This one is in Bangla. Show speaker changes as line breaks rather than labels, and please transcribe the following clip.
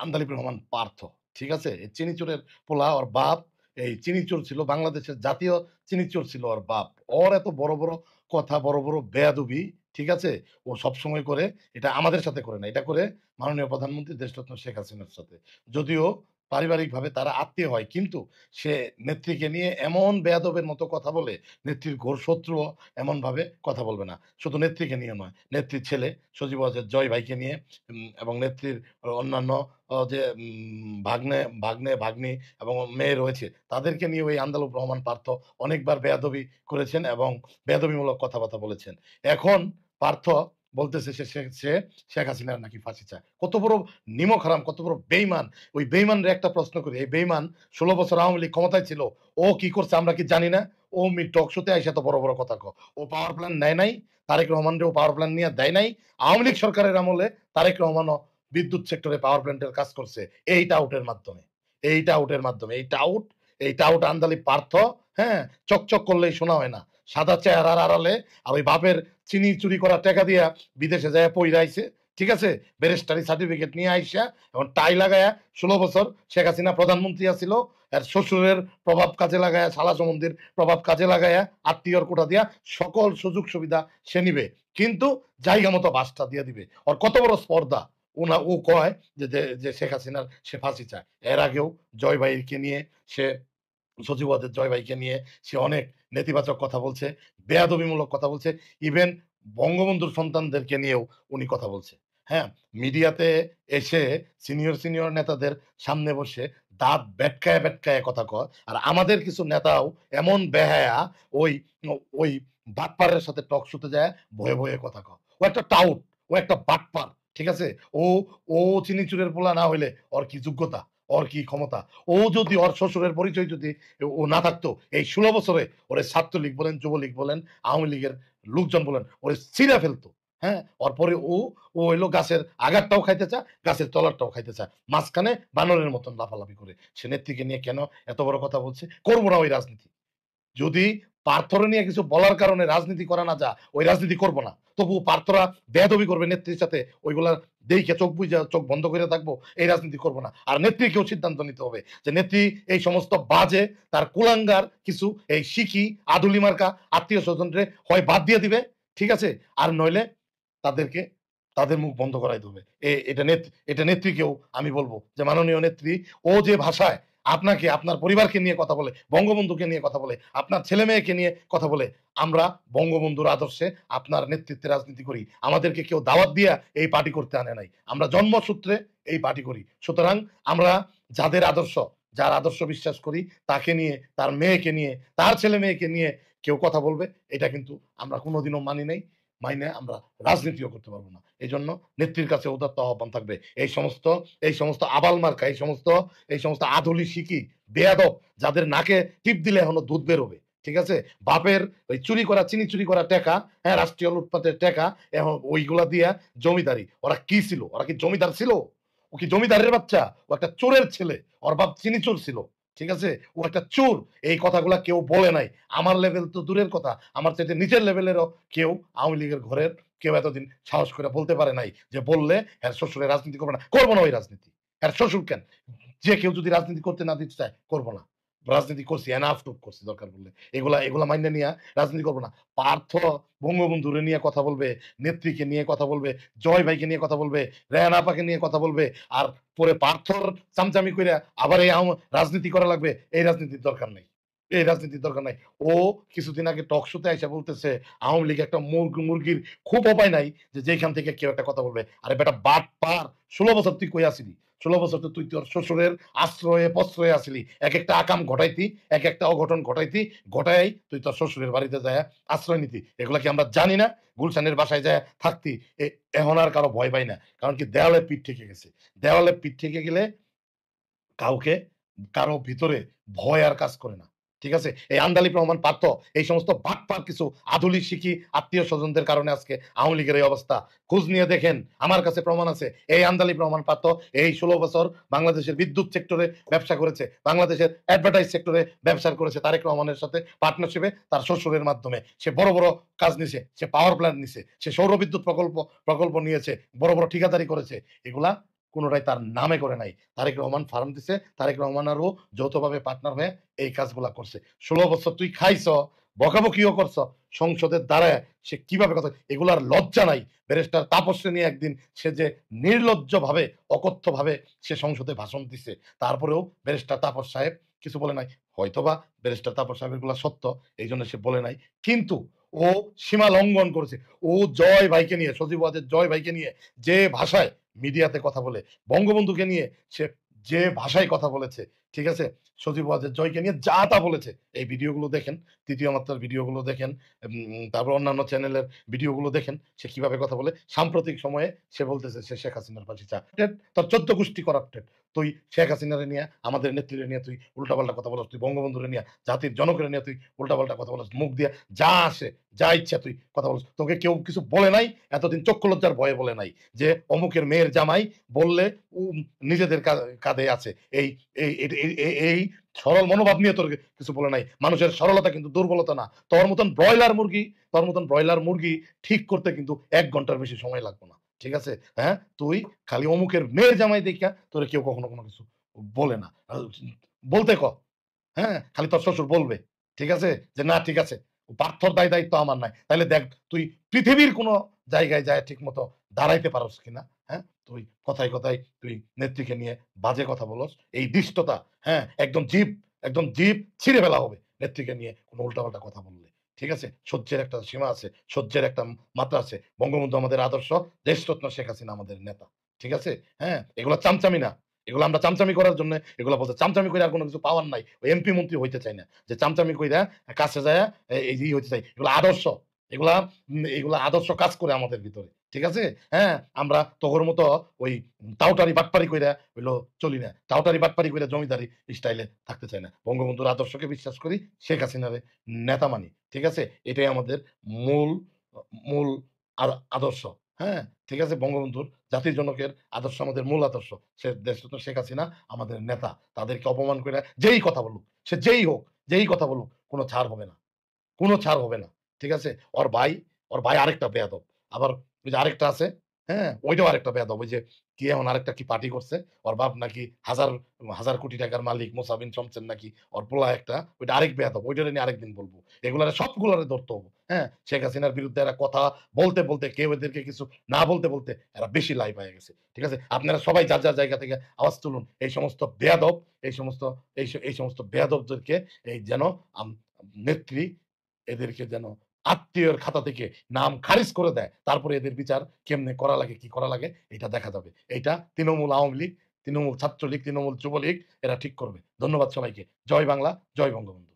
আন্দালিব রহমান পার্থ, ঠিক আছে? এই চিনিচোরের পোলা, ওর বাপ এই চিনিচোর ছিল, বাংলাদেশের জাতীয় চিনিচোর ছিল ওর বাপ। ওর এত বড় বড় কথা, বড় বড় বেয়াদবি, ঠিক আছে? ও সবসময় করে, এটা আমাদের সাথে করে না, এটা করে মাননীয় প্রধানমন্ত্রী দেশরত্ন শেখ হাসিনার সাথে। যদিও পারিবারিকভাবে তারা আত্মীয় হয়, কিন্তু সে নেত্রীকে নিয়ে এমন বেয়াদবের মতো কথা বলে, নেত্রীর ঘোর শত্রু এমন ভাবে কথা বলবে না। শুধু নেত্রীকে নিয়ে নয়, নেত্রীর ছেলে সজীব ওয়াজেদ জয় ভাইকে নিয়ে, এবং নেত্রীর অন্যান্য যে ভাগ্নে ভাগ্নে ভাগ্নি এবং মেয়ে রয়েছে, তাদেরকে নিয়ে ওই আন্দালুব রহমান পার্থ অনেকবার বেয়াদবি করেছেন এবং বেয়াদবিমূলক কথাবার্তা বলেছেন। এখন পার্থ বলতেছে সে শেখ হাসিনার নাকি ফাঁসি চায়। কত বড় নিমক হারাম, কত বড় বেইমান! ওই বেইমানরে একটা প্রশ্ন করি, এই বেইমান ১৬ বছর আওয়ামী লীগ ক্ষমতায় ছিল, ও কি করছে আমরা কি জানি না? ও টক শোতে আইসা তো বড় বড় কথা কয়। ও পাওয়ার প্ল্যান নেয় নাই, তারেক রহমানরেও পাওয়ার প্ল্যান নিয়ে দেয় নাই। আওয়ামী লীগ সরকারের আমলে তারেক রহমানও বিদ্যুৎ সেক্টরে পাওয়ার প্ল্যান্টের কাজ করছে এই টাউটের মাধ্যমে। এই টাউট আন্দালি পার্থ, হ্যাঁ, চকচক করলেই শোনা হয় না। সাদা চেহারার আড়ালে আর ওই বাপের চিনি চুরি করা টাকা দিয়া বিদেশে যায় পইরাইছে, ঠিক আছে? ব্যারিস্টারি সার্টিফিকেট নিয়ে আইসা এখন টাই লাগায়া ১৬ বছর শেখ হাসিনা প্রধানমন্ত্রী আছিল, আর শ্বশুরের প্রভাব কাজে লাগায়া, শালা সম্বন্ধীর প্রভাব কাজে লাগায়া, আত্মীয়র কোটা দিয়া সকল সুযোগ সুবিধা সে নিবে, কিন্তু জায়গা মতো বাসটা দিয়ে দিবে। ওর কত বড় স্পর্ধা! ও কয় যে শেখ হাসিনার সে ফাঁসি চায়। এর আগেও জয় ভাইকে নিয়ে সে, সচিব ওয়াজেদ জয় ভাইকে নিয়ে সে অনেক নেতিবাচক কথা বলছে, বেয়াদবিমূলক কথা বলছে। ইভেন বঙ্গবন্ধুর সন্তানদেরকে নিয়েও উনি কথা বলছে। হ্যাঁ, মিডিয়াতে এসে সিনিয়র নেতাদের সামনে বসে দাঁত বেটকায় কথা কয়। আর আমাদের কিছু নেতাও এমন বেহায়া, ওই ওই বাটপারের সাথে টক শোতে যায় ভয়ে কথা কয়। ও একটা টাউট, ও একটা বাটপার, ঠিক আছে? ও ও চিনিচুরের পোলা না হইলে ওর কি যোগ্যতা, ওর কি ক্ষমতা? ও যদি ওর শ্বশুরের পরিচয় যদি ও না থাকতো, এই ১৬ বছরে ওরে ছাত্রলীগ বলেন, যুবলীগ বলেন, আওয়ামী লীগের লোকজন বলেন, ওরে ছিঁড়ে ফেলতো। হ্যাঁ, ওর পরে ও ও হইলো গাছের আগারটাও খাইতে চায়, গাছের তলারটাও খাইতে চায়, মাঝখানে বানরের মতন লাফালাফি করে। সে নেত্রীকে নিয়ে কেন এত বড় কথা বলছে? করবো না ওই রাজনীতি। যদি পার্থরে নিয়ে কিছু বলার কারণে রাজনীতি করা না যা, ওই রাজনীতি করব না। তবু পার্থরা বেয়াদবি করবে নেত্রীর সাথে, ওইগুলা দেখে চোখ বুঝা চোখ বন্ধ করে থাকবো, এই রাজনীতি করব না। আর নেত্রীকেও সিদ্ধান্ত নিতে হবে যে নেত্রী এই সমস্ত বাজে, তার কুলাঙ্গার কিছু এই শিখি আদুলি মার্কা আত্মীয় স্বজনরে হয় বাদ দিয়ে দিবে, ঠিক আছে? আর নইলে তাদেরকে, তাদের মুখ বন্ধ করাই দেবে। এটা নেত্রীকেও আমি বলবো যে মাননীয় নেত্রী, ও যে ভাষায় আপনাকে, আপনার পরিবারকে নিয়ে কথা বলে, বঙ্গবন্ধুকে নিয়ে কথা বলে, আপনার ছেলে মেয়েকে নিয়ে কথা বলে, আমরা বঙ্গবন্ধুর আদর্শে আপনার নেতৃত্বে রাজনীতি করি। আমাদেরকে কেউ দাওয়াত দিয়া এই পার্টি করতে আনে নাই, আমরা জন্মসূত্রে এই পার্টি করি। সুতরাং আমরা যার আদর্শ বিশ্বাস করি, তাকে নিয়ে, তার মেয়েকে নিয়ে, তার ছেলে মেয়েকে নিয়ে কেউ কথা বলবে, এটা কিন্তু আমরা কোনোদিনও মানি নাই, মাইনে আমরা রাজনীতিও করতে পারবো না। এই জন্য নেত্রীর কাছে উদাত্ত আহ্বান থাকবে, এই সমস্ত আবাল মার্কা, এই সমস্ত আধুলি শিখি বেয়াদব, যাদের নাকে টিপ দিলে এখনো দুধ বেরোবে, ঠিক আছে? বাপের ওই চিনি চুরি করা টাকা, হ্যাঁ, রাষ্ট্রীয় লুটপাটের টাকা, এখন ওইগুলা দিয়া জমিদারি। ওরা কি ছিল? ওরা কি জমিদার ছিল? ও কি জমিদারের বাচ্চা? ও একটা চোরের ছেলে। ওর বাপ চিনি চোর ছিল, ঠিক আছে? ও একটা চোর। এই কথাগুলা কেউ বলে নাই। আমার লেভেল তো দূরের কথা, আমার চাইতে নিচের লেভেলেরও কেউ আওয়ামী লীগের ঘরের কেউ এতদিন সাহস করে বলতে পারে নাই যে বললে এর শ্বশুরের রাজনীতি করবে না। করবো না ওই রাজনীতি। এর শ্বশুর কেন? যে কেউ যদি রাজনীতি করতে না দিতে চায়, করবো না। রাজনীতি করছি, এনাফ টুক করছি, দরকার পড়লে এগুলা মাইনে নিয়ে রাজনীতি করবো না। পার্থ বঙ্গবন্ধুরে নিয়ে কথা বলবে, নেত্রীকে নিয়ে কথা বলবে, জয় ভাইকে নিয়ে কথা বলবে, রেহান আপাকে নিয়ে কথা বলবে, আর পরে পার্থর চামচামি করে আবার এই রাজনীতি করা লাগবে, এই রাজনীতির দরকার নাই। এই রাজনীতির দরকার নাই। ও কিছুদিন আগে টক শোতে আইসা বলতেছে আওয়ামী লীগ একটা মুরগির খুব উপায় নাই যে যেখান থেকে কেউ একটা কথা বলবে। আরে বেটা বাট পার, ১৬ বছর তুই কই আসিলি? ১৬ বছর তো তুই তোর শ্বশুরের আশ্রয়ে প্রশ্রয়ে আসিলি, এক একটা আকাম ঘটাইতি, এক একটা অঘটন ঘটাইতি, ঘটাই তুই তোর শ্বশুরের বাড়িতে যায় আশ্রয় নিতি। এগুলা কি আমরা জানি না? গুলশানের বাসায় যায় থাকতি। এখন আর কারো ভয় পাই না, কারণ কি দেওয়ালে পিঠ ঠেকে গেছে। দেওয়ালে পিঠ ঠেকে গেলে কাউকে, কারো ভিতরে ভয় আর কাজ করে না, ঠিক আছে? এই আন্দালিব রহমান পার্থ এই সমস্ত বাটপার কিছু আধুনিক শিখি আত্মীয় স্বজনদের কারণে আজকে আওয়ামী লীগের এই অবস্থা। খোঁজ নিয়ে দেখেন, আমার কাছে প্রমাণ আছে। এই আন্দালিব রহমান পার্থ এই ১৬ বছর বাংলাদেশের বিদ্যুৎ সেক্টরে ব্যবসা করেছে, বাংলাদেশের অ্যাডভার্টাইজ সেক্টরে ব্যবসা করেছে তারেক রহমানের সাথে পার্টনারশিপে, তার শ্বশুরের মাধ্যমে। সে বড় বড় কাজ নিছে, সে পাওয়ার প্ল্যান্ট নিছে, সে সৌর বিদ্যুৎ প্রকল্প প্রকল্প নিয়েছে, বড় বড় ঠিকাদারি করেছে। এগুলা কোনোটাই তার নামে করে নাই। তারেক রহমান ফার্ম দিছে, তারেক রহমান আরও যৌথভাবে পার্টনার হয়ে এই কাজগুলা করছে। ১৬ বছর তুই খাইছ, বকাবকিও করছ, সংসদের দ্বারায় সে কিভাবে কথা, এগুলার লজ্জা নাই। ব্যারিস্টার তাপসকে নিয়ে একদিন সে যে নির্লজ্জভাবে, অকথ্যভাবে সে সংসদে ভাষণ দিছে, তারপরেও ব্যারিস্টার তাপস সাহেব কিছু বলে নাই। হয়তোবা ব্যারিস্টার তাপস সাহেবের গুলা সত্য, এই জন্য সে বলে নাই। কিন্তু ও সীমা লঙ্ঘন করেছে। ও জয় ভাইকে নিয়ে, সজীব ওয়াজেদ জয় ভাইকে নিয়ে যে ভাষায় মিডিয়াতে কথা বলে, বঙ্গবন্ধুকে নিয়ে সে যে ভাষায় কথা বলেছে, ঠিক আছে, সজীব ওয়াজেদ জয়কে নিয়ে যা তা বলেছে, এই ভিডিওগুলো দেখেন, তৃতীয় মাত্রার ভিডিওগুলো দেখেন, তারপর অন্যান্য চ্যানেলের ভিডিওগুলো দেখেন, সে কিভাবে কথা বলে। সাম্প্রতিক সময়ে সে বলতেছে সে শেখ হাসিনার পাশে চা, তোর ১৪ গোষ্ঠী করাপ্টেড। তুই শেখ হাসিনারে নিয়ে, আমাদের নেত্রীরে নিয়ে তুই উল্টাপাল্টা কথা বলস, তুই বঙ্গবন্ধুরে নিয়ে, জাতির জনকের নিয়ে তুই উল্টাপাল্টা কথা বলস, মুখ দিয়ে যা আসে যা ইচ্ছা তুই কথা বলস। তোকে কেউ কিছু বলে নাই, এতদিন চক্ষু লজ্জার ভয়ে বলে নাই যে অমুকের মেয়ের জামাই বললে নিজেদের কাঁধে আছে। এই এই এই সরল মনোভাব নিয়ে তোর কিছু বলে নাই। মানুষের সরলতা কিন্তু দুর্বলতা না। তোর মতন ব্রয়লার মুরগি ঠিক করতে কিন্তু ১ ঘন্টার বেশি সময় লাগবে না। ঠিক আছে? হ্যাঁ? তুই খালি অমুকের মেয়ের জামাই দেইখা তোরে কেউ কখনো কোনো কিছু বলে না। বলতে ক। হ্যাঁ? খালি তোর শ্বশুর বলবে। ঠিক আছে? যে না ঠিক আছে। পার্থর দায়-দায়িত্ব আমার নাই। তাইলে দেখ তুই পৃথিবীর কোন জায়গায় যায়া ঠিকমতো দাঁড়াইতে পারস কিনা? হ্যাঁ? তুই কথায়, কথায় তুই নেত্রীকে নিয়ে বাজে কথা বলস। এই ধৃষ্টতা, হ্যাঁ? একদম জিভ ছিঁড়ে ফেলা হবে নেত্রীকে নিয়ে কোন উল্টাপাল্টা কথা বললে। ঠিক আছে? সহ্যের একটা সীমা আছে। সহ্যের একটা মাত্রা আছে। বঙ্গবন্ধু আমাদের আদর্শ, দেশরত্ন শেখ হাসিনা আমাদের নেতা। ঠিক আছে? হ্যাঁ? এগুলা চামচামি না। এগুলো আমরা চামচামি করার জন্য এগুলো বলছে। চামচামি কইরা আর কোন কিছু পাওয়ার নাই। ওই এমপি মন্ত্রী হইতে চায় না। যে চামচামি কইরা কাছে যায়া এই যে হইতে চাই। এগুলো আদর্শ। এগুলা আদর্শ কাজ করে আমাদের ভিতরে। ঠিক আছে? হ্যাঁ? আমরা তোগর মতো ওই টাউটারি বাটপারি কইরা হইলো চলি না। টাউটারি বাটপারি কইরা জমিদারি স্টাইলে থাকতে চাই না। বঙ্গবন্ধুর আদর্শকে বিশ্বাস করি, শেখ হাসিনারে নেতা মানি। ঠিক আছে? এটাই আমাদের মূল মূল আদর্শ। হ্যাঁ? ঠিক আছে? বঙ্গবন্ধুর জাতির জনকের আদর্শ আমাদের মূল আদর্শ। সে দেশরত্ন শেখ হাসিনা আমাদের নেতা। তাদেরকে অপমান কইরা যেই কথা বলুক, সে যেই হোক, যেই কথা বলুক, কোন ছাড় হবে না। কোন ছাড় হবে না। ঠিক আছে? ওর ভাই আরেকটা বেয়াদব। আবার ওই যে আরেকটা আছে, হ্যাঁ? ওইটাও আরেকটা বেয়াদব। ওই যে কি এমন আরেকটা কি পার্টি করছে। ওর বাপ নাকি হাজার কোটি টাকার মালিক মোসা বিন শমসের নাকি ওর পোলা একটা, ওইটা আরেক বেয়াদব। ওইটারে নিয়ে আরেকদিন বলব। এগুলারে সবগুলারে ধরতে হবে। হ্যাঁ? শেখ হাসিনার বিরুদ্ধে এরা কথা বলতে, কেউ এদেরকে কিছু না বলতে এরা বেশি লাইভ হয়ে গেছে। ঠিক আছে? আপনারা সবাই যার জায়গা থেকে আওয়াজ তুলুন। এই সমস্ত বেয়াদব, এই সমস্ত বেয়াদবদেরকে এই যেন নেত্রী এদেরকে যেন আত্মীয়ের খাতা থেকে নাম খারিজ করে দেয়। তারপরে এদের বিচার কেমনে করা লাগে, কি করা লাগে এটা দেখা যাবে। এইটা তৃণমূল আওয়ামী লীগ, তৃণমূল ছাত্রলীগ, তৃণমূল যুবলীগ এরা ঠিক করবে। ধন্যবাদ সবাইকে। জয় বাংলা, জয় বঙ্গবন্ধু।